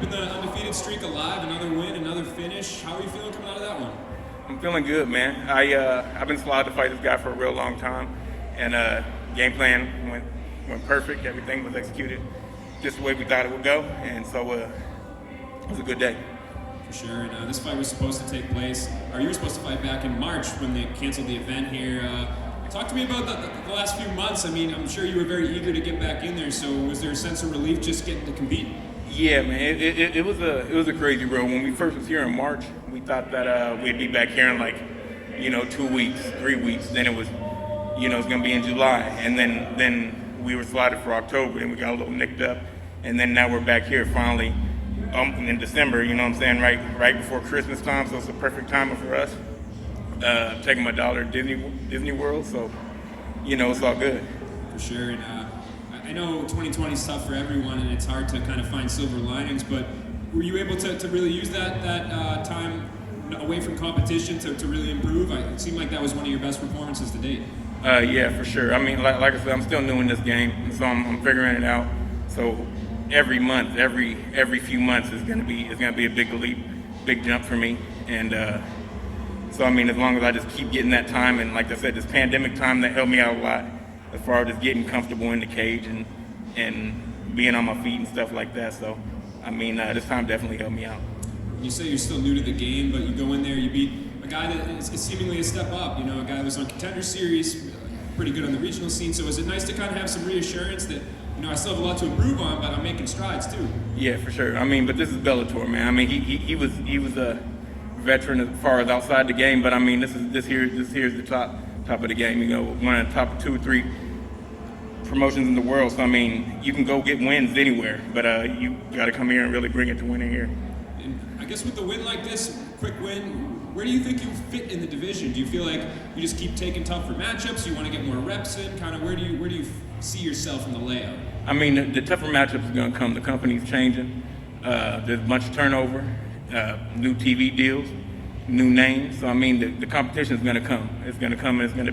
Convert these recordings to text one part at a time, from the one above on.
keeping the undefeated streak alive, another win, another finish. How are you feeling coming out of that one? I'm feeling good, man. I've been slotted to fight this guy for a real long time, and game plan went perfect. Everything was executed just the way we thought it would go, and so it was a good day. For sure. And this fight was supposed to take place, or you were supposed to fight back in March when they canceled the event here. Talk to me about the last few months. I mean, I'm sure you were very eager to get back in there. So was there a sense of relief just getting to compete? Yeah, man. It was a crazy road. When we first was here in March, we thought that we'd be back here in 2 weeks, 3 weeks. Then it was, it's gonna be in July, and then we were slotted for October, and we got a little nicked up, and then now we're back here finally in December. You know what I'm saying? Right before Christmas time, so it's a perfect timing for us. Taking my daughter to Disney World, so it's all good. For sure. And I know 2020 is tough for everyone, and it's hard to kind of find silver linings. But were you able to really use that time away from competition to really improve? It seemed like that was one of your best performances to date. Yeah, for sure. I mean, like I said, I'm still new in this game, so I'm figuring it out. So every month, every few months is gonna be a big leap, big jump for me, and. So, I mean, as long as I just keep getting that time, and like I said, this pandemic time, that helped me out a lot as far as just getting comfortable in the cage and being on my feet and stuff like that. So, I mean, this time definitely helped me out. You say you're still new to the game, but you go in there, you beat a guy that is seemingly a step up, a guy that was on Contender Series, pretty good on the regional scene. So is it nice to kind of have some reassurance that, I still have a lot to improve on, but I'm making strides too? Yeah, for sure. I mean, but this is Bellator, man. I mean, he was a veteran as far as outside the game, but I mean, this here's the top of the game. One of the top 2 or 3 promotions in the world. So I mean, you can go get wins anywhere, but you got to come here and really bring it to winning here. And I guess with a win like this, quick win, where do you think you fit in the division? Do you feel like you just keep taking tougher matchups? You want to get more reps in? Kind of where do you see yourself in the layout? I mean, the tougher matchups are going to come. The company's changing. There's a bunch of turnover. New TV deals, new names. So I mean, the competition is going to come. It's going to come, and it's going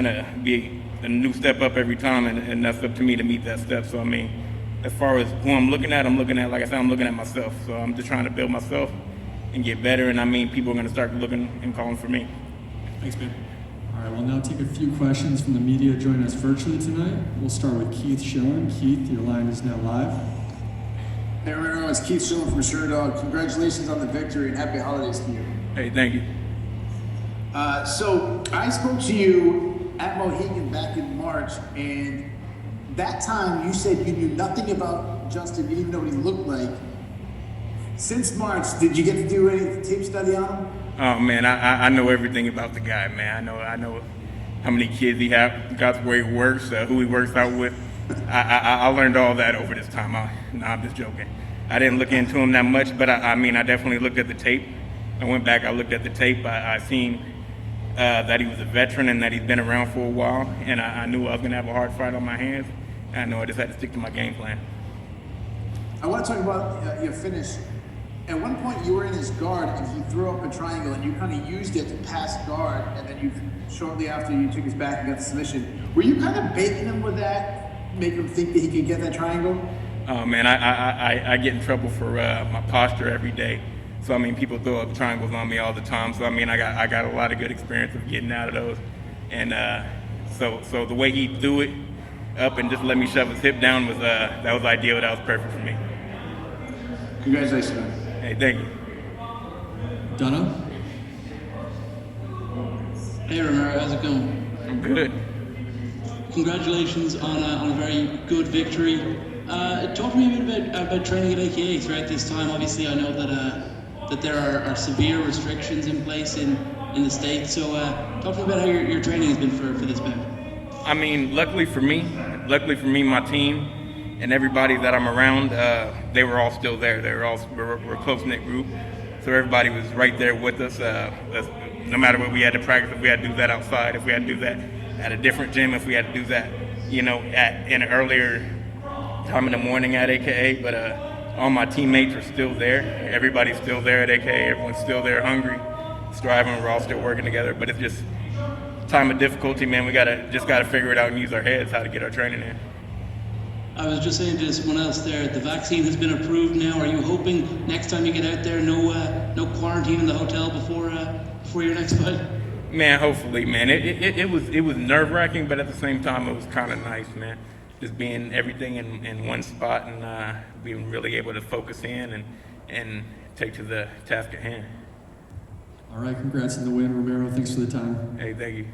to be a new step up every time, and that's up to me to meet that step. So I mean, as far as who I'm looking at, like I said, I'm looking at myself. So I'm just trying to build myself and get better. And I mean, people are going to start looking and calling for me. Thanks, man. All right, we'll now take a few questions from the media joining us virtually tonight. We'll start with Keith Schilling. Keith, your line is now live. Hey, Romero, it's Keith Schilling from Sure Dog. Congratulations on the victory and happy holidays to you. Hey, thank you. So I spoke to you at Mohegan back in March, and that time you said you knew nothing about Justin, you didn't know what he looked like. Since March, did you get to do any tape study on him? Oh man, I know everything about the guy, man. I know how many kids he got where he works, who he works out with. I learned all that over this time. I'm just joking. I didn't look into him that much, but I mean, I definitely looked at the tape. I went back, I looked at the tape. I seen that he was a veteran and that he's been around for a while, and I knew I was going to have a hard fight on my hands. And I know I just had to stick to my game plan. I want to talk about your finish. At one point, you were in his guard, and he threw up a triangle, and you kind of used it to pass guard, and then shortly after you took his back and got the submission. Were you kind of baiting him with that? Make him think that he could get that triangle? Oh man, I get in trouble for my posture every day. So I mean, people throw up triangles on me all the time. So I mean, I got a lot of good experience of getting out of those. And so the way he threw it up and just let me shove his hip down was ideal. That was perfect for me. Congratulations, man. Hey, thank you. Dunham? Hey Romero, how's it going? I'm good. Congratulations on a very good victory. Talk to me a bit about training at AKA throughout this time. Obviously, I know that there are severe restrictions in place in the States. So talk to me about how your training has been for this bout. I mean, luckily for me, my team and everybody that I'm around, they were all still there. We're a close-knit group. So everybody was right there with us. No matter what we had to practice, if we had to do that outside, if we had to do that at a different gym, if we had to do that, in an earlier time in the morning at AKA. But all my teammates are still there. Everybody's still there at AKA. Everyone's still there, hungry, striving. We're all still working together. But it's just time of difficulty, man. We gotta figure it out and use our heads how to get our training in. I was just saying to someone else there, the vaccine has been approved now. Are you hoping next time you get out there, no quarantine in the hotel before your next fight? Man, hopefully, man. It was nerve-wracking, but at the same time, it was kind of nice, man. Just being everything in one spot and being really able to focus in and take to the task at hand. All right, congrats on the win, Romero. Thanks for the time. Hey, thank you.